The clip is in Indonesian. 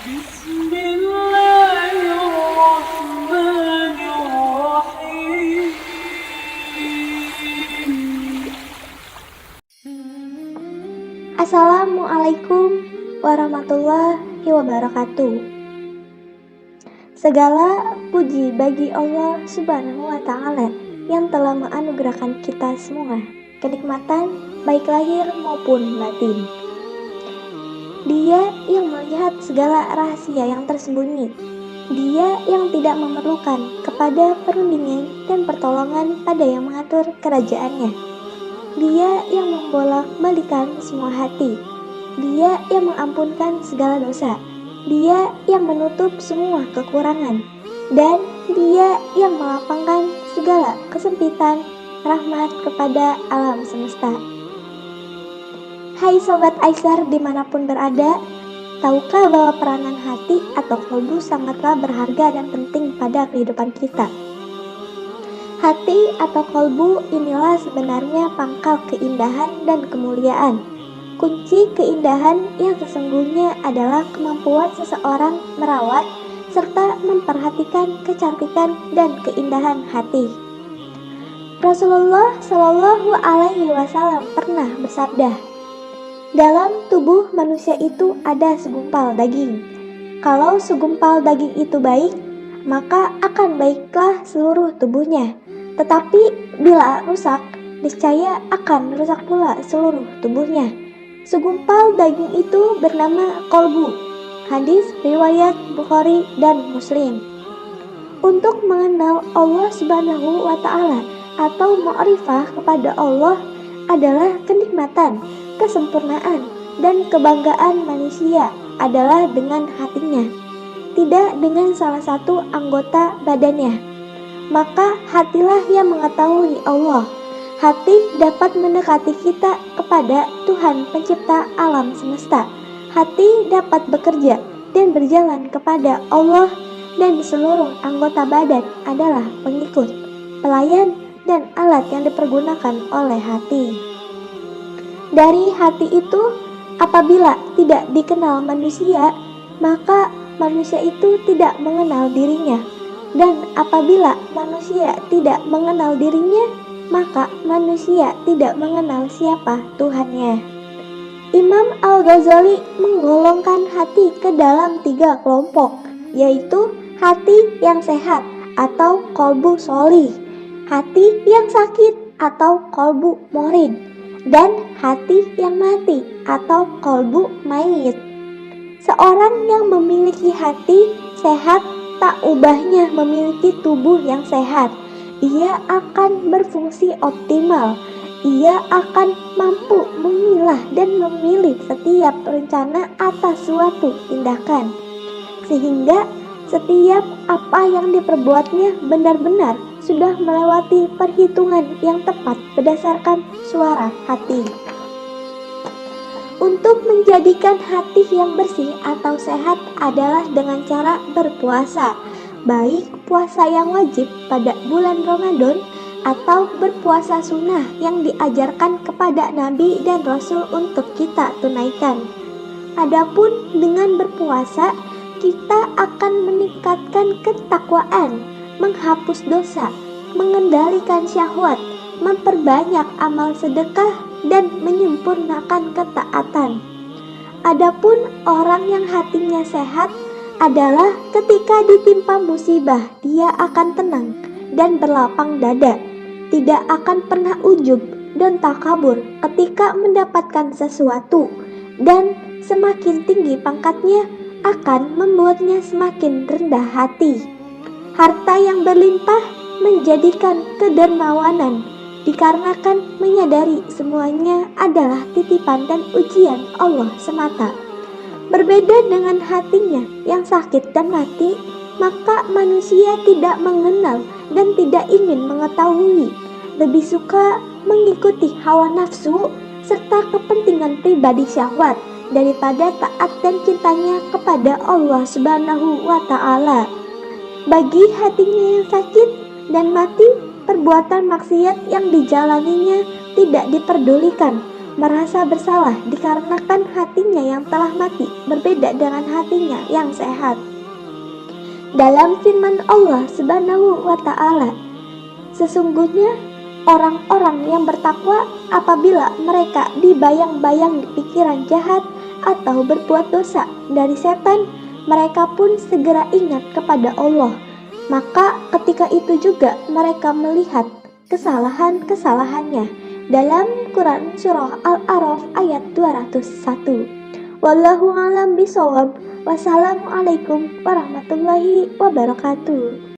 Bismillahirrahmanirrahim. Assalamualaikum warahmatullahi wabarakatuh. Segala puji bagi Allah Subhanahu wa Ta'ala yang telah menganugerahkan kita semua kenikmatan baik lahir maupun batin. Dia yang melihat segala rahasia yang tersembunyi. Dia yang tidak memerlukan kepada perundingan dan pertolongan pada yang mengatur kerajaannya. Dia yang membolak-balikan semua hati. Dia yang mengampunkan segala dosa. Dia yang menutup semua kekurangan. Dan Dia yang melapangkan segala kesempitan rahmat kepada alam semesta. Hai Sobat Aisar dimanapun berada, tahukah bahwa peranan hati atau kalbu sangatlah berharga dan penting pada kehidupan kita? Hati atau kalbu inilah sebenarnya pangkal keindahan dan kemuliaan. Kunci keindahan yang sesungguhnya adalah kemampuan seseorang merawat serta memperhatikan kecantikan dan keindahan hati. Rasulullah Shallallahu Alaihi Wasallam pernah bersabda, dalam tubuh manusia itu ada segumpal daging. Kalau segumpal daging itu baik, maka akan baiklah seluruh tubuhnya. Tetapi bila rusak, niscaya akan rusak pula seluruh tubuhnya. Segumpal daging itu bernama kolbu. Hadis riwayat Bukhari dan Muslim. Untuk mengenal Allah Subhanahu wa Ta'ala atau ma'rifah kepada Allah adalah kenikmatan, kesempurnaan, dan kebanggaan manusia adalah dengan hatinya, tidak dengan salah satu anggota badannya. Maka hatilah yang mengetahui Allah. Hati dapat mendekati kita kepada Tuhan pencipta alam semesta. Hati dapat bekerja dan berjalan kepada Allah, dan seluruh anggota badan adalah pengikut, pelayan, dan alat yang dipergunakan oleh hati. Dari hati itu, apabila tidak dikenal manusia, maka manusia itu tidak mengenal dirinya. Dan apabila manusia tidak mengenal dirinya, maka manusia tidak mengenal siapa Tuhannya. Imam Al-Ghazali menggolongkan hati ke dalam 3 kelompok, yaitu hati yang sehat atau kolbu sholih, hati yang sakit atau kolbu morid, dan hati yang mati atau kolbu mayit. Seorang yang memiliki hati sehat tak ubahnya memiliki tubuh yang sehat. Ia akan berfungsi optimal. Ia akan mampu memilah dan memilih setiap rencana atas suatu tindakan, sehingga setiap apa yang diperbuatnya benar-benar sudah melewati perhitungan yang tepat berdasarkan suara hati. Untuk menjadikan hati yang bersih atau sehat adalah dengan cara berpuasa, baik puasa yang wajib pada bulan Ramadan atau berpuasa sunnah yang diajarkan kepada Nabi dan Rasul untuk kita tunaikan. Adapun dengan berpuasa, kita akan meningkatkan ketakwaan, menghapus dosa, mengendalikan syahwat, memperbanyak amal sedekah, dan menyempurnakan ketaatan. Adapun orang yang hatinya sehat adalah ketika ditimpa musibah, dia akan tenang dan berlapang dada, tidak akan pernah ujub dan takabur ketika mendapatkan sesuatu, dan semakin tinggi pangkatnya akan membuatnya semakin rendah hati. Harta yang berlimpah menjadikan kedermawanan, dikarenakan menyadari semuanya adalah titipan dan ujian Allah semata. Berbeda dengan hatinya yang sakit dan mati, maka manusia tidak mengenal dan tidak ingin mengetahui, lebih suka mengikuti hawa nafsu serta kepentingan pribadi syahwat daripada taat dan cintanya kepada Allah Subhanahu wa Ta'ala. Bagi hatinya yang sakit dan mati, perbuatan maksiat yang dijalaninya tidak diperdulikan, merasa bersalah dikarenakan hatinya yang telah mati berbeda dengan hatinya yang sehat. Dalam firman Allah Subhanahu wa Ta'ala, sesungguhnya orang-orang yang bertakwa apabila mereka dibayang-bayang pikiran jahat atau berbuat dosa dari setan, mereka pun segera ingat kepada Allah. Maka ketika itu juga mereka melihat kesalahan-kesalahannya. Dalam Quran Surah Al-A'raf ayat 201. Wallahu a'lam bishawab. Wassalamualaikum warahmatullahi wabarakatuh.